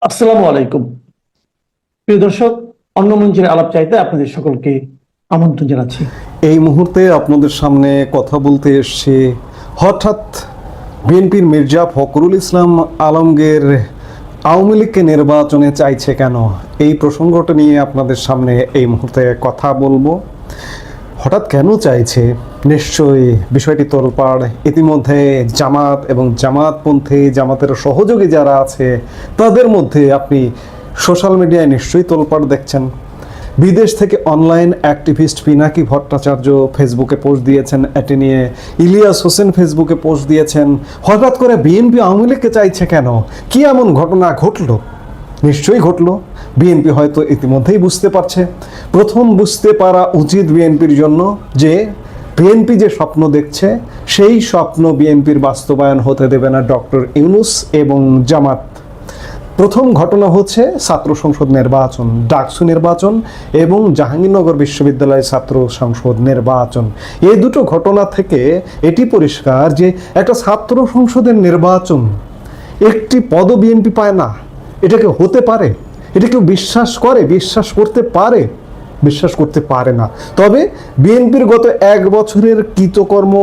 আসসালামু আলাইকুম। প্রিয় দর্শক, অন্য মঞ্চের আলাপ চাইতে আপনাদের সকলকে আমন্ত্রণ জানাচ্ছি। এই মুহূর্তে আপনাদের সামনে কথা বলতে এসেছি। হঠাৎ বিএনপির মির্জা ফখরুল ইসলাম আলমগীর আওয়ামী লীগকে নির্বাচনে চাইছে কেন, এই প্রসঙ্গটা নিয়ে আপনাদের সামনে এই মুহূর্তে কথা বলবো। হঠাৎ কেন চাইছে, নিশ্চয়ই বিষয়টি তোলপাড়। ইতিমধ্যে জামাত এবং জামাতপন্থী, জামাতের সহযোগী যারা আছে তাদের মধ্যে আপনি সোশ্যাল মিডিয়ায় নিশ্চয়ই তোলপাড় দেখছেন। বিদেশ থেকে অনলাইন অ্যাক্টিভিস্ট পিনাকি ভট্টাচার্য ফেসবুকে পোস্ট দিয়েছেন এটি নিয়ে, ইলিয়াস হোসেন ফেসবুকে পোস্ট দিয়েছেন। হঠাৎ করে বিএনপি আওয়ামী লীগকে চাইছে কেন, কি এমন ঘটনা ঘটলো? নিশ্চয়ই ঘটলো। বিএনপি হয়তো ইতিমধ্যেই বুঝতে পারছে। প্রথম বুঝতে পারা উচিত বিএনপির জন্য যে বিএনপি যে স্বপ্ন দেখছে সেই স্বপ্ন বিএনপির বাস্তবায়ন হতে দেবে না ডক্টর ইউনূস এবং জামাত। প্রথম ঘটনা হচ্ছে ছাত্র সংসদ নির্বাচন, ডাকসু নির্বাচন এবং জাহাঙ্গীরনগর বিশ্ববিদ্যালয়ের ছাত্র সংসদ নির্বাচন। এই দুটো ঘটনা থেকে এটি পরিষ্কার যে একটা ছাত্র সংসদের নির্বাচন একটি পদও বিএনপি পায় না। এটাকে হতে পারে? এটা কেউ বিশ্বাস করে? বিশ্বাস করতে পারে? বিশ্বাস করতে পারে না। তবে বিএনপির গত এক বছরের কৃতকর্ম,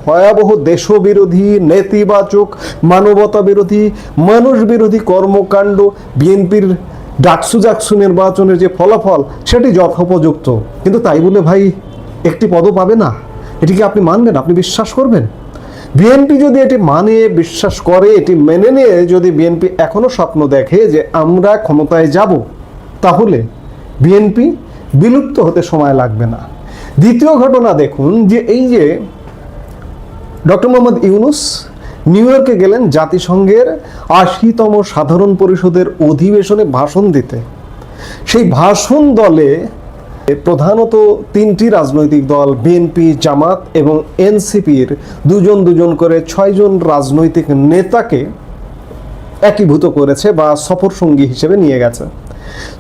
ভয়াবহ দেশবিরোধী, নেতিবাচক, মানবতা বিরোধী, মানুষ বিরোধী কর্মকাণ্ড, বিএনপির ডাকসু জাকসু নির্বাচনের যে ফলাফল সেটি যথোপযুক্ত। কিন্তু তাই বলে ভাই একটি পদও পাবে না, এটি কি আপনি মানবেন? আপনি বিশ্বাস করবেন? বিএনপি যদি এটি মানে, বিশ্বাস করে, এটি মেনে নিয়ে যদি বিএনপি এখনো স্বপ্ন দেখে যে আমরা ক্ষমতায় যাব, তাহলে বিএনপি বিলুপ্ত হতে সময় লাগবে না। দ্বিতীয় ঘটনা দেখুন যে এই যে ডক্টর মোহাম্মদ ইউনূস নিউ ইয়র্কে গেলেন জাতিসংঘের ৮০তম সাধারণ পরিষদের অধিবেশনে ভাষণ দিতে। সেই ভাষণ দলে প্রধানত তিনটি রাজনৈতিক দল, বিএনপি, জামাত এবং এনসিপির দুজন করে ৬ জন রাজনৈতিক নেতাকে একীভূত করেছে বা সফর সঙ্গী হিসেবে নিয়ে গেছে।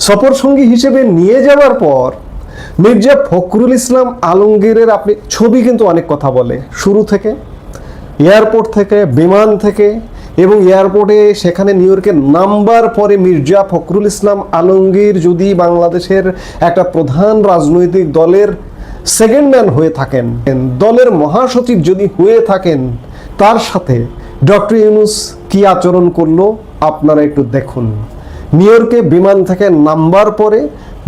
সফর সঙ্গী হিসেবে নিয়ে যাওয়ার পর মির্জা ফখরুল ইসলাম আলমগীরের আপনি ছবি কিন্তু অনেক কথা বলে, শুরু থেকে, এয়ারপোর্ট থেকে, বিমান থেকে, এবং এয়ারপোর্টে সেখানে নিউ ইয়র্কে নামবার পরে মির্জা ফখরুল ইসলাম আলমগীর যদি বাংলাদেশের একটা প্রধান রাজনৈতিক দলের সেকেন্ড ম্যান হয়ে থাকেন, দলের মহাসচিব যদি হয়ে থাকেন, তার সাথে ডক্টর ইউনূস কি আচরণ করলো আপনারা একটু দেখুন। নিউ ইয়র্কে বিমান থেকে নামবার পরে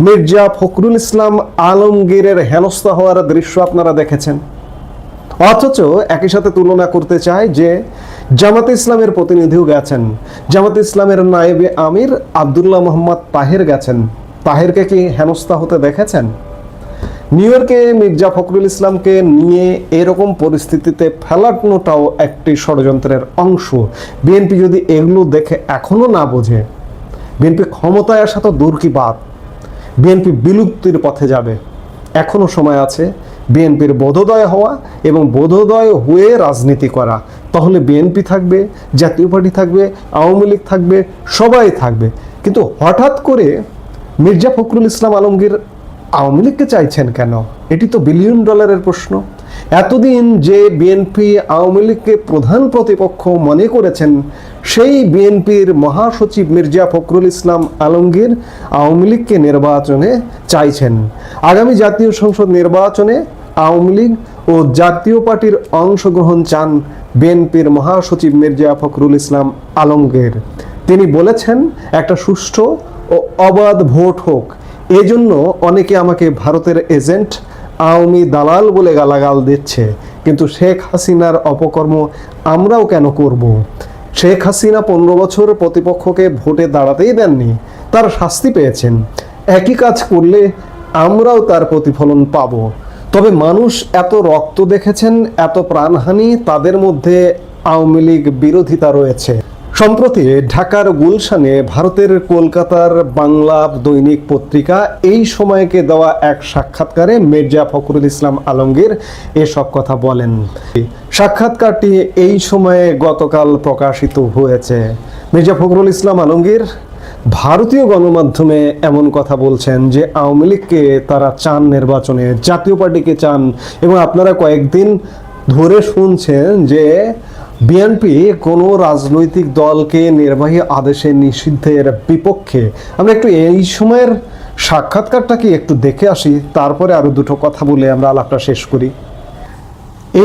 মির্জা ফখরুল ইসলাম আলমগীরের হেনস্থা হওয়ার দৃশ্য আপনারা দেখেছেন। অথচ একই সাথে তুলনা করতে চায় যে জামাতে ইসলামের প্রতিনিধিও গেছেন, জামাতে ইসলামের নায়েবে আমির আব্দুল্লাহ মোহাম্মদ তাহের গেছেন। তাহেরকে কি হেনস্থা হতে দেখেছেন? নিউ ইয়র্কে মির্জা ফখরুল ইসলামকে নিয়ে এরকম পরিস্থিতিতে ফেলানোটাও একটি ষড়যন্ত্রের অংশ। বিএনপি যদি এগুলো দেখে এখনো না বোঝে, বিএনপি ক্ষমতায় আসা তো দূর কি বাত, বিএনপি বিলুপ্তির পথে যাবে। এখনো সময় আছে বিএনপির বোধোদয় হওয়া এবং বোধোদয় হয়ে রাজনীতি করা। তাহলে বিএনপি থাকবে, জাতীয় পার্টি থাকবে, আওয়ামী লীগ থাকবে, সবাই থাকবে। কিন্তু হঠাৎ করে মির্জা ফখরুল ইসলাম আলমগীর আওয়ামী লীগকে চাইছেন কেন? এটি তো বিলিয়ন ডলারের প্রশ্ন। এতদিন যে বিএনপি আওয়ামী লীগকে প্রধান প্রতিপক্ষ মনে করেছেন, সেই বিএনপির মহাসচিব মির্জা ফখরুল ইসলাম আলমগীর আওয়ামী লীগকে নির্বাচনে চাইছেন। আগামী জাতীয় সংসদ নির্বাচনে আওয়ামী লীগ ও জাতীয় পার্টির অংশগ্রহণ চান বিএনপির মহাসচিব মির্জা ফখরুল ইসলাম আলমগীর। তিনি বলেছেন একটা সুষ্ঠু ও অবাধ ভোট হোক। এজন্য অনেকে আমাকে ভারতের এজেন্ট, আওয়ামী দালাল বলে গালাগাল দিচ্ছে, কিন্তু শেখ হাসিনার অপকর্ম আমরাও কেন করব? শেখ হাসিনা ১৫ বছর প্রতিপক্ষকে ভোটে দাঁড়াতেই দেননি, তার শাস্তি পেয়েছেন। একই কাজ করলে আমরাও তার প্রতিফলন পাব। তবে মানুষ এত রক্ত দেখেছেন, এত প্রাণহানি, তাদের মধ্যে আওয়ামী লীগ বিরোধিতা রয়েছে। সম্প্রতি ঢাকার গুলশানে ভারতের কলকাতার বাংলা দৈনিক পত্রিকা এই সময়কে দেওয়া এক সাক্ষাৎকারে মির্জা ফখরুল ইসলাম আলমগীর এসব কথা বলেন। সাক্ষাৎকারটি এই সময়ে গতকাল প্রকাশিত হয়েছে। মির্জা ফখরুল ইসলাম আলমগীর ভারতীয় গণমাধ্যমে এমন কথা বলছেন যে আওয়ামী লীগকে তারা চান নির্বাচনে, জাতীয় পার্টিকে চান, এবং আপনারা কয়েকদিন ধরে শুনছেন যে বিএনপি কোনো রাজনৈতিক দলকে নির্বাহী আদেশে নিষিদ্ধের বিপক্ষে। আমরা একটু এই সময়ের সাক্ষাৎকারটা কি একটু দেখে আসি, তারপরে আরো দুটো কথা বলে আমরা আলাপটা শেষ করি।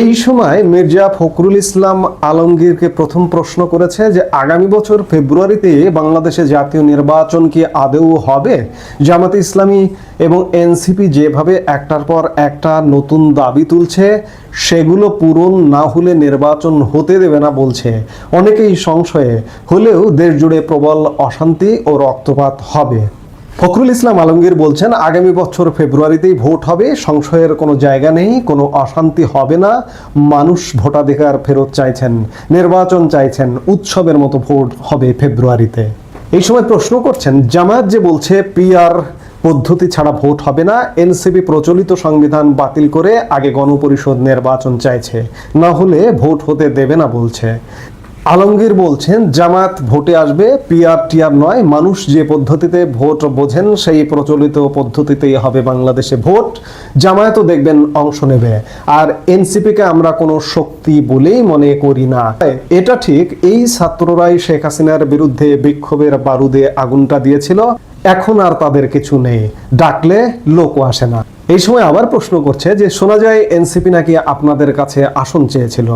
এই সময় মির্জা ফখরুল ইসলাম আলমগীরকে প্রথম প্রশ্ন করেছে যে আগামী বছর ফেব্রুয়ারিতে বাংলাদেশে জাতীয় নির্বাচন কি আদৌ হবে? জামাতে ইসলামী এবং এনসিপি যেভাবে একটার পর একটা নতুন দাবি তুলছে, সেগুলো পূরণ না হলে নির্বাচন হতে দেবে না বলছে। অনেকেই সংশয়ে হলেও দেশ জুড়ে প্রবল অশান্তি ও রক্তপাত হবে। ফখরুল ইসলাম আলমগীর বলছেন আগামী বছর ফেব্রুয়ারিতেই ভোট হবে, সংশয়ের কোনো জায়গা নেই, কোনো অশান্তি হবে না। মানুষ ভোটাধিকার ফেরত চাইছেন, নির্বাচন চাইছেন, উৎসবের মতো ভোট হবে ফেব্রুয়ারিতে। এই সময় প্রশ্ন করছেন জামায়াত যে বলছে পিআর পদ্ধতি ছাড়া ভোট হবে না, এনসিপি প্রচলিত সংবিধান বাতিল করে আগে গণপরিষদ নির্বাচন চাইছে, না হলে ভোট হতে দেবে না বলছে। আলমগীর বলছেন জামায়াত ভোটে আসবে, পিআর টিআর নয়, মানুষ যে পদ্ধতিতে ভোট বোঝেন সেই প্রচলিত পদ্ধতিতেই হবে বাংলাদেশে ভোট। জামায়াতও দেখবেন অংশ নেবে, আর এনসিপিকে আমরা কোনো শক্তি বলেই মনে করি না। এটা ঠিক, এই ছাত্ররাই শেখ হাসিনার বিরুদ্ধে বিক্ষোভের বারুদে আগুনটা দিয়েছিল, এখন আর তাদের কিছু নেই, ডাকলে লোকও আসে না। এই সময় আবার প্রশ্ন করছে যে শোনা যায় এনসিপি নাকি আপনাদের কাছে আসন চেয়েছিল।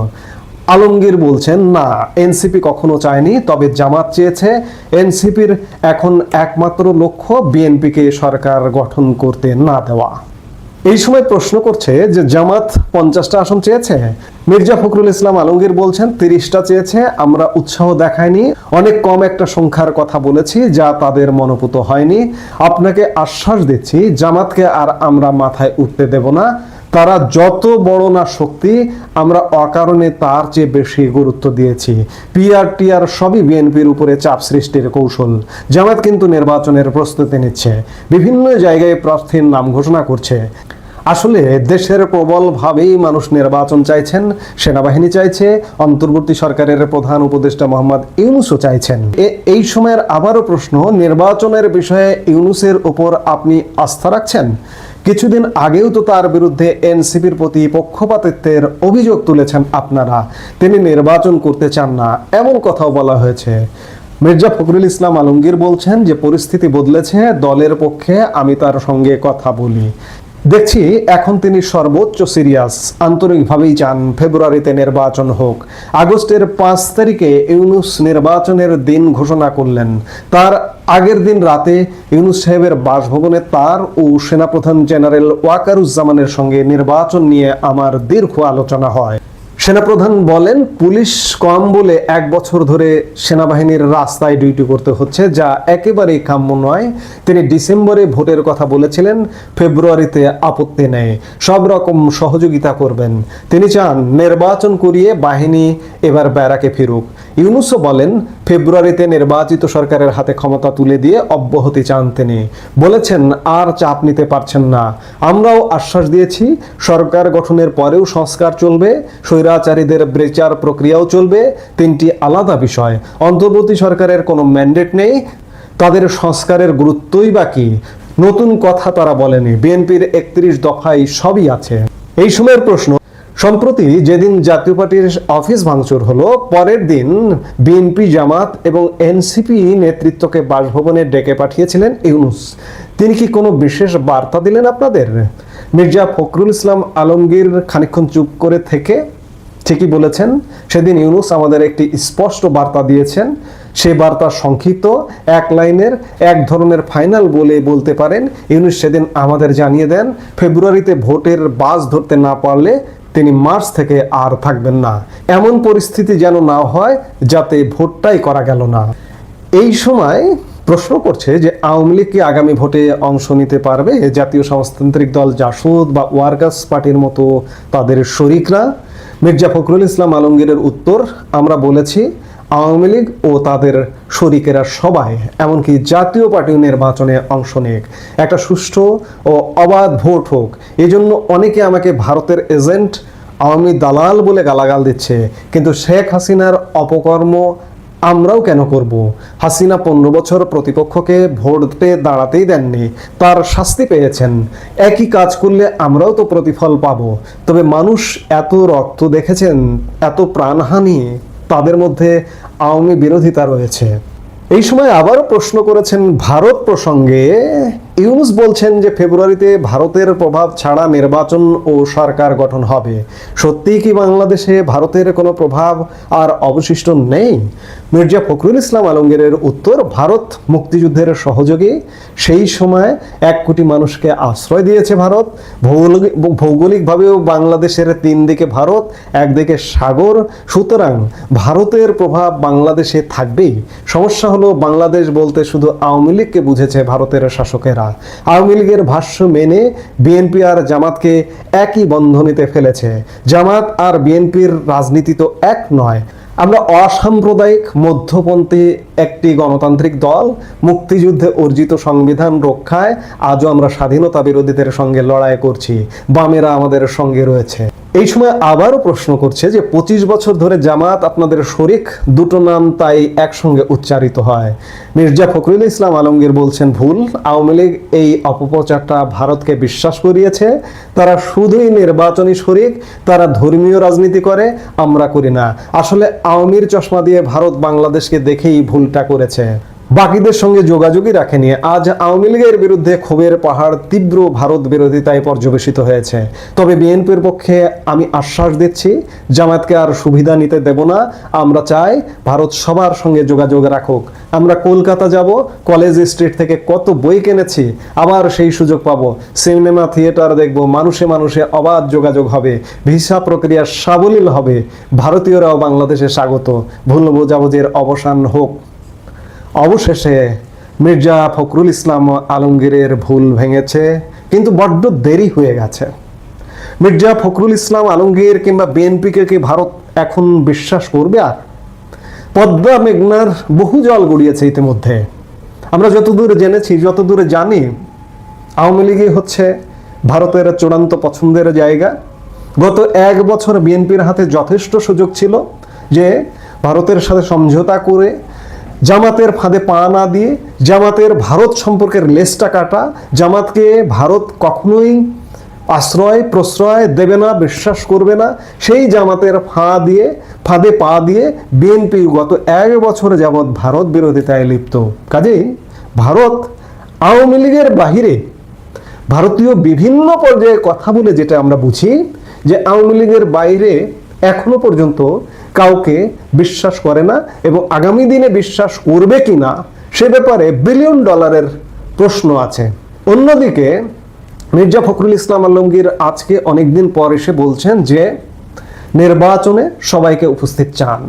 আলমগীর বলছেন না, এনসিপি কখনো চায়নি, তবে জামাত চেয়েছে। এনসিপির এখন একমাত্র লক্ষ্য বিএনপিকে সরকার গঠন করতে না দেওয়া। এই সময় প্রশ্ন করছে যে জামাত 50টা আসন চেয়েছে, মির্জা ফখরুল ইসলাম আলমগীর বলছেন 30টা চেয়েছে, আমরা উৎসাহ দেখাইনি, অনেক কম একটা সংখ্যার কথা বলেছি যা তাদের মনোপুত হয়নি। আপনাকে আশ্বাস দিচ্ছি জামাতকে আর আমরা মাথায় উঠতে দেব না, তারা যত বড় না শক্তি, আমরা অকারণে তার চেয়ে বেশি গুরুত্ব দিয়েছি। পিআর টিআর সবই বিএনপির উপরে চাপ সৃষ্টির কৌশল। জামাত কিন্তু নির্বাচনের প্রস্তুতি নিচ্ছে, বিভিন্ন জায়গায় প্রার্থীর নাম ঘোষণা করছে। আসলে দেশের প্রবলভাবেই মানুষ নির্বাচন চাইছেন, সেনাবাহিনী চাইছে, অন্তর্বর্তী সরকারের প্রধান উপদেষ্টা মোহাম্মদ ইউনূসও চাইছেন। এই সময়ের আবারও প্রশ্ন, নির্বাচনের বিষয়ে ইউনূসের উপর আপনি আস্থা রাখছেন? কিছুদিন আগেও তো তার বিরুদ্ধে এনসিপির প্রতি পক্ষপাতিত্বের অভিযোগ তুলেছেন আপনারা, তিনি নির্বাচন করতে চান না, এমন কথাও বলা হয়েছে। মির্জা ফখরুল ইসলাম আলমগীর বলছেন যে পরিস্থিতি বদলেছে, দলের পক্ষে আমি তার সঙ্গে কথা বলি। দেখছি এখন তিনি সর্বোচ্চ সিরিয়াস, আন্তরিকভাবেই চান ফেব্রুয়ারিতে নির্বাচন হোক। আগস্টের 5 তারিখে ইউনূস নির্বাচনের দিন ঘোষণা করলেন, তার আগের দিন রাতে ইউনূস সাহেবের বাসভবনে তার ও সেনাপ্রধান জেনারেল ওয়াকারুজ্জামানের সঙ্গে নির্বাচন নিয়ে আমার দীর্ঘ আলোচনা হয়। সেনাপ্রধান বলেন পুলিশ কম বলে 1 বছর ধরে সেনাবাহিনীর রাস্তায় ডিউটি করতে হচ্ছে, যা একেবারেই কাম্য নয়। তিনি ডিসেম্বরে ভোটের কথা বলেছিলেন, ফেব্রুয়ারিতে আপত্তি নেই, সব রকম সহযোগিতা করবেন। তিনি চান নির্বাচন করিয়ে বাহিনী এবার ব্যারাকে ফিরুক। ইউনূসও বলেন ফেব্রুয়ারিতে নির্বাচিত সরকারের হাতে ক্ষমতা তুলে দিয়ে অব্যাহতি চান তিনি। বলেছেন আর চাপ নিতে পারছেন না। আমরাও আশ্বাস দিয়েছি সরকার গঠনের পরেও সংস্কার চলবে, স্বৈরাচারীদের বিচার প্রক্রিয়াও চলবে, 3টি আলাদা বিষয়। অন্তর্বর্তী সরকারের কোনো ম্যান্ডেট নেই, তাদের সংস্কারের গুরুত্বই বা কি? নতুন কথা তারা বলেনি, বিএনপির 31 দফায় সবই আছে। এই সময়ের প্রশ্ন, সম্প্রতি যেদিন জাতীয় পার্টির অফিস ভাঙচুর হলো, পরের দিন বিএনপি, জামাত এবং এনসিপি নেতৃত্বকে বাসভবনে ডেকে পাঠিয়েছিলেন ইউনূস। তিনি কি কোনো বিশেষ বার্তা দিলেন আপনাদের? মির্জা ফখরুল ইসলাম আলমগীর খানিকক্ষণ চুপ করে থেকে ঠিকই বলেছেন, সেদিন ইউনূস আমাদের একটি স্পষ্ট বার্তা দিয়েছেন। সে বার্তা সংক্ষিপ্ত, 1 লাইনের, এক ধরনের ফাইনাল বলে বলতে পারেন। ইউনূস সেদিন আমাদের জানিয়ে দেন ফেব্রুয়ারিতে ভোটের বাস ধরতে না পারলে তিনি মার্চ থেকে আর থাকবেন না। এমন পরিস্থিতি যেন না হয় যাতে ভোটটাই করা গেল না। এই সময় প্রশ্ন করছে যে আওয়ামী লীগ কি আগামী ভোটে অংশ নিতে পারবে? জাতীয় সমাজতান্ত্রিক দল জাসদ বা ওয়ার্কার্স পার্টির মতো তাদের শরিকরা? মির্জা ফখরুল ইসলাম আলমগীরের উত্তর, আমরা বলেছি আওয়ামী লীগ ও তাদের শরিকেরা সবাই, এমনকি জাতীয় পার্টিও নির্বাচনে অংশ নিক, একটা সুষ্ঠু ও অবাধ ভোট হোক। এজন্য অনেকে আমাকে ভারতের এজেন্ট, আওয়ামী দালাল বলে গালাগাল দিচ্ছে, কিন্তু শেখ হাসিনার অপকর্ম আমরাও কেন করব? হাসিনা 15 বছর প্রতিপক্ষকে ভোটে দাঁড়াতেই দেননি, তার শাস্তি পেয়েছেন। একই কাজ করলে আমরাও তো প্রতিফল পাবো। তবে মানুষ এত রক্ত দেখেছেন, এত প্রাণহানি, তাদের মধ্যে আওয়ামী বিরোধিতা রয়েছে। এই সময় আবারও প্রশ্ন করেছেন ভারত প্রসঙ্গে। ইউনূস বলছেন যে ফেব্রুয়ারিতে ভারতের প্রভাব ছাড়া নির্বাচন ও সরকার গঠন হবে। সত্যিই কি বাংলাদেশে ভারতের কোনো প্রভাব আর অবশিষ্ট নেই? মির্জা ফখরুল ইসলাম আলমগীরের উত্তর, ভারত মুক্তিযুদ্ধের সহযোগী। সেই সময় 1 কোটি মানুষকে আশ্রয় দিয়েছে ভারত। ভৌগোলিকভাবেও বাংলাদেশের 3 দিকে ভারত, একদিকে সাগর, সুতরাং ভারতের প্রভাব বাংলাদেশে থাকবেই। সমস্যা হলো বাংলাদেশ বলতে শুধু আওয়ামী লীগকে বুঝেছে ভারতের শাসকেরা। আওয়ামী লীগের ভাষ্য মেনে বিএনপি আর জামাতকে একই বন্ধনীতে ফেলেছে। জামাত আর বিএনপির রাজনীতি তো এক নয়। আমরা অসাম্প্রদায়িক মধ্যপন্থী একটি গণতান্ত্রিক দল। মুক্তিযুদ্ধে অর্জিত সংবিধান রক্ষায় আজও আমরা স্বাধীনতা বিরোধীদের সঙ্গে লড়াই করছি। বামেরা আমাদের সঙ্গে রয়েছে। এই সময় আবারও প্রশ্ন করছে যে 25 বছর ধরে জামাত আপনাদের শরিক, দুটো নাম তাই একসঙ্গে উচ্চারিত হয়। মির্জা ফখরুল ইসলাম আলমগীর বলছেন ভুল। আওয়ামী লীগ এই অপপ্রচারটা ভারতকে বিশ্বাস করিয়েছে। তারা শুধুই নির্বাচনী শরিক, তারা ধর্মীয় রাজনীতি করে, আমরা করি না। আসলে আওয়ামীর চশমা দিয়ে ভারত বাংলাদেশকে দেখেই ভুলটা করেছে, বাকিদের সঙ্গে যোগাযোগই রাখেনি। আজ আওয়ামী লীগের বিরুদ্ধে ক্ষোভের পাহাড় তীব্র ভারত বিরোধিতায় পর্যবেসিত হয়েছে। তবে বিএনপির পক্ষে আমি আশ্বাস দিচ্ছি, জামায়াতকে আর সুবিধা নিতে দেব না। আমরা চাই ভারত সবার সঙ্গে যোগাযোগ রাখুক। আমরা কলকাতা যাব, কলেজ স্ট্রিট থেকে কত বই কিনেছি, আবার সেই সুযোগ পাবো। সিনেমা থিয়েটার দেখব, মানুষে মানুষে অবাধ যোগাযোগ হবে, ভিসা প্রক্রিয়া সাবলীল হবে। ভারতীয়রাও বাংলাদেশে স্বাগত। ভুল বোঝাবুঝির অবসান হোক। অবশেষে মির্জা ফখরুল ইসলাম আলমগীরের ভুল ভেঙেছে, কিন্তু বড্ড দেরি হয়ে গেছে। মির্জা ফখরুল ইসলাম আলমগীর কিংবা বিএনপিকে কি ভারত এখন বিশ্বাস করবে? আর পদ্মা মেঘনার বহু জল গড়িয়েছে ইতিমধ্যে। আমরা যতদূর জেনেছি, যতদূর জানি, আওয়ামী লীগই হচ্ছে ভারতের চূড়ান্ত পছন্দের জায়গা। গত 1 বছর বিএনপির হাতে যথেষ্ট সুযোগ ছিল যে ভারতের সাথে সমঝোতা করে জামাতের ফাঁদে পা না দিয়ে, জামাতের ভারত সম্পর্কের লেজটা কাটা। জামাতকে ভারত কখনোই আশ্রয় প্রশ্রয় দেবে না, বিশ্বাস করবে না। সেই জামাতের ফাঁদে পা দিয়ে বিএনপি গত 1 বছর যাবৎ ভারত বিরোধিতায় লিপ্ত। কাজেই ভারত আওয়ামী লীগের বাহিরে ভারতীয় বিভিন্ন পর্যায়ে কথা বলে যেটা আমরা বুঝি, যে আওয়ামী লীগের বাইরে এখনো পর্যন্ত কাউকে বিশ্বাস করে না, এবং আগামী দিনে বিশ্বাস করবে কিনা সে ব্যাপারে বিলিয়ন ডলারের প্রশ্ন আছে। অন্যদিকে মির্জা ফখরুল ইসলাম আলমগীর আজকে অনেকদিন পর এসে বলছেন যে নির্বাচনে সবাইকে উপস্থিত চান।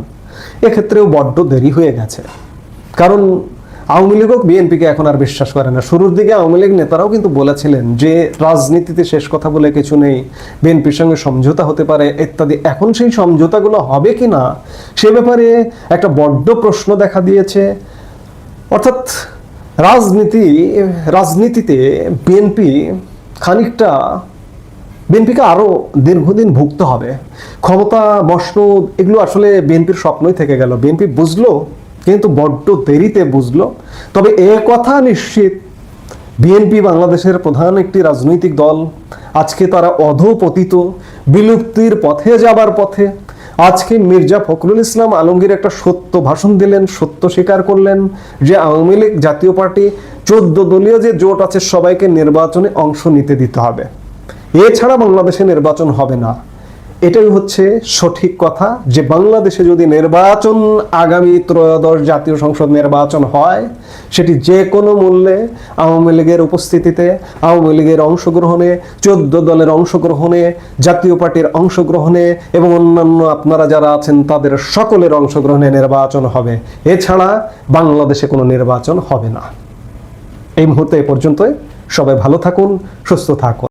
এক্ষেত্রেও বড্ড দেরি হয়ে গেছে, কারণ আওয়ামী লীগ বিএনপিকে এখন আর বিশ্বাস করে না। শুরুর দিকে আওয়ামী লীগ নেতারাও কিন্তু বলেছিলেন যে রাজনীতিতে শেষ কথা বলে কিছু নেই, বিএনপির সঙ্গে সমঝোতা হতে পারে ইত্যাদি। এখন সেই সমঝোতাগুলো হবে কি না সে ব্যাপারে একটা বড্ড প্রশ্ন দেখা দিয়েছে। অর্থাৎ রাজনীতিতে বিএনপিকে আরো দীর্ঘদিন ভুগতে হবে। ক্ষমতা মসনদ এগুলো আসলে বিএনপির স্বপ্নই থেকে গেল। বিএনপি বুঝলো, কিন্তু বড্ড দেরিতে বুঝলো। তবে এ কথা নিশ্চিত, বিএনপি বাংলাদেশের প্রধান একটি রাজনৈতিক দল। আজকে তারা অধঃপতিত, বিলুপ্তির পথে যাবার পথে। আজকে মির্জা ফখরুল ইসলাম আলমগীর একটা সত্য ভাষণ দিলেন, সত্য স্বীকার করলেন যে আওয়ামী লীগ, জাতীয় পার্টি, 14 দলীয় যে জোট আছে সবাইকে নির্বাচনে অংশ নিতে দিতে হবে। এছাড়া বাংলাদেশে নির্বাচন হবে না। এটাই হচ্ছে সঠিক কথা, যে বাংলাদেশে যদি নির্বাচন, আগামী ত্রয়োদশ জাতীয় সংসদ নির্বাচন হয়, সেটি যে কোনো মূল্যে আওয়ামী লীগের উপস্থিতিতে, আওয়ামী লীগের অংশগ্রহণে, 14 দলের অংশগ্রহণে, জাতীয় পার্টির অংশগ্রহণে এবং অন্যান্য আপনারা যারা আছেন তাদের সকলের অংশগ্রহণে নির্বাচন হবে। এছাড়া বাংলাদেশে কোনো নির্বাচন হবে না। এই মুহূর্তে এ পর্যন্তই। সবাই ভালো থাকুন, সুস্থ থাকুন।